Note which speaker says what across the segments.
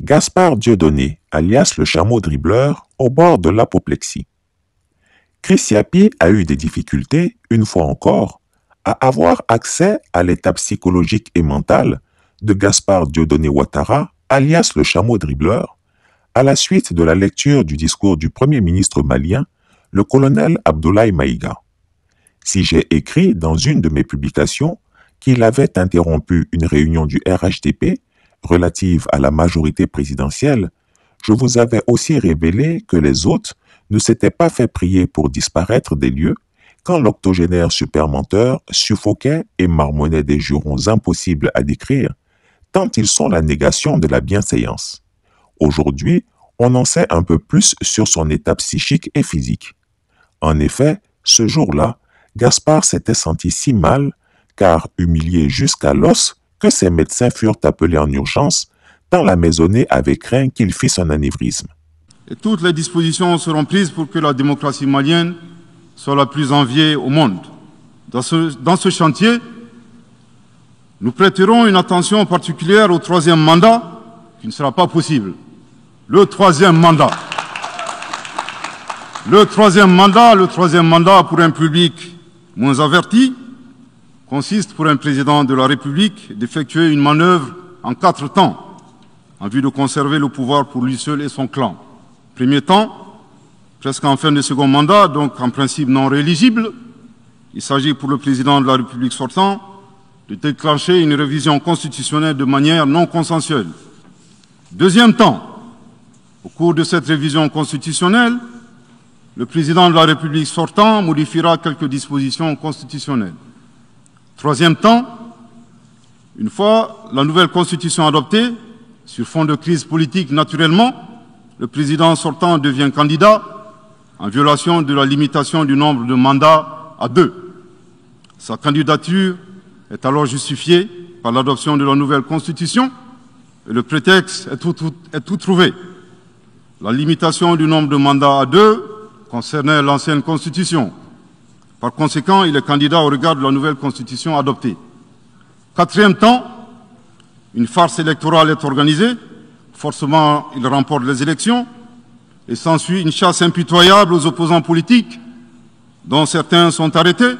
Speaker 1: Gaspard Dieudonné, alias le chameau dribbleur, au bord de l'apoplexie. Chris Yapi a eu des difficultés, une fois encore, à avoir accès à l'état psychologique et mental de Gaspard Dieudonné Ouattara, alias le chameau dribbleur, à la suite de la lecture du discours du Premier ministre malien, le colonel Abdoulaye Maïga. Si j'ai écrit dans une de mes publications qu'il avait interrompu une réunion du RHDP relative à la majorité présidentielle, je vous avais aussi révélé que les hôtes ne s'étaient pas fait prier pour disparaître des lieux quand l'octogénaire supermenteur suffoquait et marmonnait des jurons impossibles à décrire, tant ils sont la négation de la bienséance. Aujourd'hui, on en sait un peu plus sur son état psychique et physique. En effet, ce jour-là, Gaspard s'était senti si mal, car humilié jusqu'à l'os, que ses médecins furent appelés en urgence, tant la maisonnée avait craint qu'il fît son anévrisme.
Speaker 2: Et toutes les dispositions seront prises pour que la démocratie malienne soit la plus enviée au monde. Dans ce chantier, nous prêterons une attention particulière au troisième mandat, qui ne sera pas possible. Le troisième mandat. Le troisième mandat pour un public moins averti consiste pour un président de la République d'effectuer une manœuvre en 4 temps, en vue de conserver le pouvoir pour lui seul et son clan. Premier temps, presque en fin de second mandat, donc en principe non rééligible, il s'agit pour le président de la République sortant de déclencher une révision constitutionnelle de manière non consensuelle. Deuxième temps, au cours de cette révision constitutionnelle, le président de la République sortant modifiera quelques dispositions constitutionnelles. Troisième temps, une fois la nouvelle constitution adoptée, sur fond de crise politique naturellement, le président sortant devient candidat en violation de la limitation du nombre de mandats à 2. Sa candidature est alors justifiée par l'adoption de la nouvelle constitution et le prétexte est tout trouvé. La limitation du nombre de mandats à 2 concernait l'ancienne constitution. Par conséquent, il est candidat au regard de la nouvelle constitution adoptée. Quatrième temps, une farce électorale est organisée. Forcément, il remporte les élections et s'ensuit une chasse impitoyable aux opposants politiques, dont certains sont arrêtés,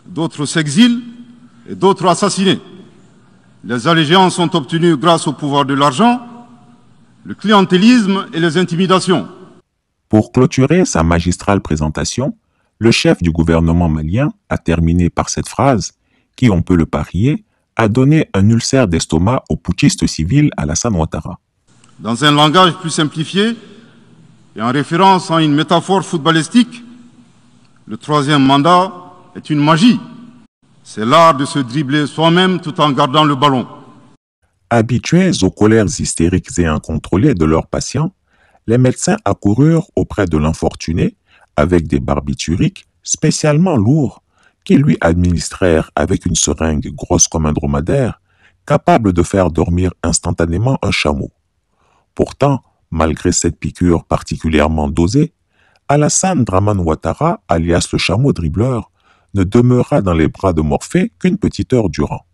Speaker 2: d'autres s'exilent et d'autres assassinés. Les allégeances sont obtenues grâce au pouvoir de l'argent, le clientélisme et les intimidations.
Speaker 1: Pour clôturer sa magistrale présentation, le chef du gouvernement malien a terminé par cette phrase qui, on peut le parier, a donné un ulcère d'estomac au putschiste civil Alassane Ouattara.
Speaker 2: Dans un langage plus simplifié et en référence à une métaphore footballistique, le troisième mandat est une magie. C'est l'art de se dribbler soi-même tout en gardant le ballon.
Speaker 1: Habitués aux colères hystériques et incontrôlées de leurs patients, les médecins accoururent auprès de l'infortuné avec des barbituriques spécialement lourds qui lui administrèrent avec une seringue grosse comme un dromadaire, capable de faire dormir instantanément un chameau. Pourtant, malgré cette piqûre particulièrement dosée, Alassane Dramane Ouattara, alias le chameau dribbleur, ne demeura dans les bras de Morphée qu'une petite heure durant.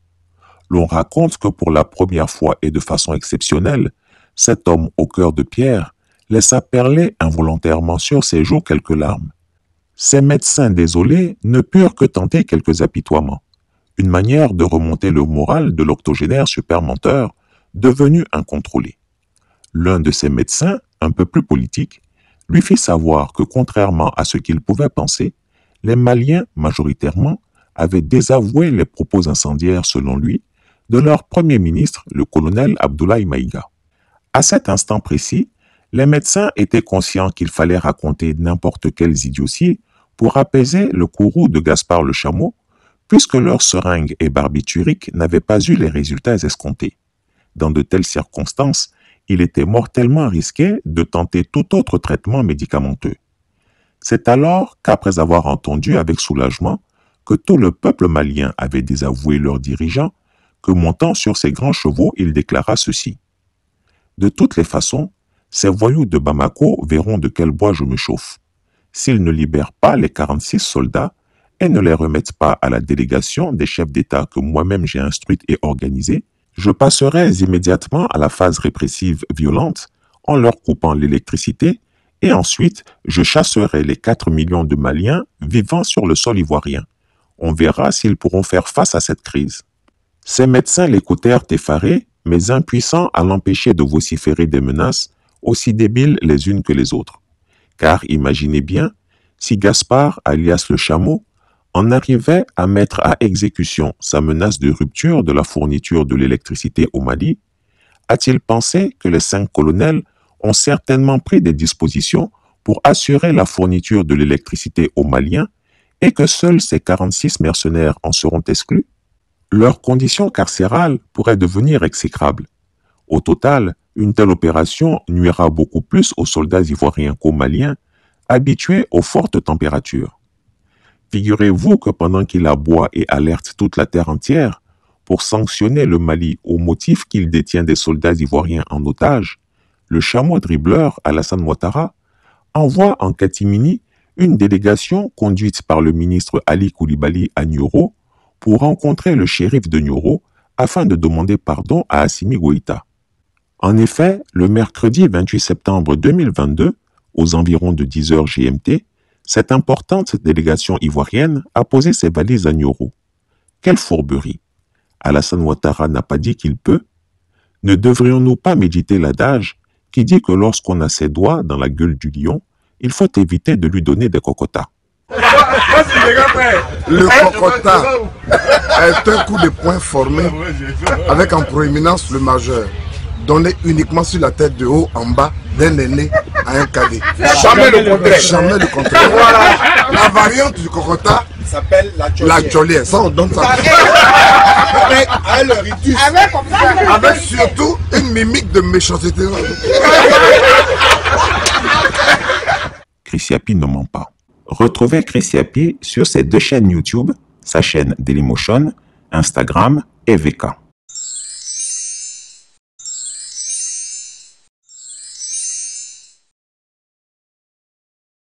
Speaker 1: L'on raconte que pour la première fois et de façon exceptionnelle, cet homme au cœur de pierre laissa perler involontairement sur ses joues quelques larmes. Ces médecins désolés ne purent que tenter quelques apitoiements, une manière de remonter le moral de l'octogénaire supermenteur, devenu incontrôlé. L'un de ces médecins, un peu plus politique, lui fit savoir que contrairement à ce qu'il pouvait penser, les Maliens, majoritairement, avaient désavoué les propos incendiaires, selon lui, de leur premier ministre, le colonel Abdoulaye Maïga. À cet instant précis, les médecins étaient conscients qu'il fallait raconter n'importe quelles idioties pour apaiser le courroux de Gaspard le chameau, puisque leurs seringues et barbituriques n'avaient pas eu les résultats escomptés. Dans de telles circonstances, il était mortellement risqué de tenter tout autre traitement médicamenteux. C'est alors qu'après avoir entendu avec soulagement que tout le peuple malien avait désavoué leurs dirigeants, que montant sur ses grands chevaux, il déclara ceci. « De toutes les façons, ces voyous de Bamako verront de quel bois je me chauffe. S'ils ne libèrent pas les 46 soldats et ne les remettent pas à la délégation des chefs d'État que moi-même j'ai instruite et organisée, Je passerai immédiatement à la phase répressive violente en leur coupant l'électricité et ensuite je chasserai les 4 millions de Maliens vivant sur le sol ivoirien. On verra s'ils pourront faire face à cette crise. » Ces médecins l'écoutèrent effarés, mais impuissants à l'empêcher de vociférer des menaces aussi débiles les unes que les autres. Car imaginez bien, si Gaspard, alias le chameau, en arrivait à mettre à exécution sa menace de rupture de la fourniture de l'électricité au Mali, a-t-il pensé que les 5 colonels ont certainement pris des dispositions pour assurer la fourniture de l'électricité aux Maliens et que seuls ces 46 mercenaires en seront exclus? Leurs conditions carcérales pourraient devenir exécrables. Au total, une telle opération nuira beaucoup plus aux soldats ivoiriens qu'aux Maliens, habitués aux fortes températures. Figurez-vous que pendant qu'il aboie et alerte toute la terre entière pour sanctionner le Mali au motif qu'il détient des soldats ivoiriens en otage, le chameau dribbleur Alassane Ouattara envoie en catimini une délégation conduite par le ministre Ali Koulibaly à Nioro pour rencontrer le shérif de Nioro afin de demander pardon à Assimi Goïta. En effet, le mercredi 28 septembre 2022, aux environs de 10h GMT, cette importante délégation ivoirienne a posé ses valises à Nioro. Quelle fourberie! Alassane Ouattara n'a pas dit qu'il peut. Ne devrions-nous pas méditer l'adage qui dit que lorsqu'on a ses doigts dans la gueule du lion, il faut éviter de lui donner des cocotas?
Speaker 3: Le cocota est un coup de poing formé avec en proéminence le majeur, donné uniquement sur la tête de haut en bas d'un aîné à un cadet.
Speaker 4: Jamais le contraire.
Speaker 3: Jamais le contraire. Voilà. La variante du cocota
Speaker 4: S'appelle
Speaker 3: la Joliette. Ça, on donne ça.
Speaker 4: avec le ritus.
Speaker 3: Avec surtout une mimique de méchanceté.
Speaker 1: Chris Yapi ne ment pas. Retrouvez Chris Yapi sur ses 2 chaînes YouTube, sa chaîne Dailymotion, Instagram et VK.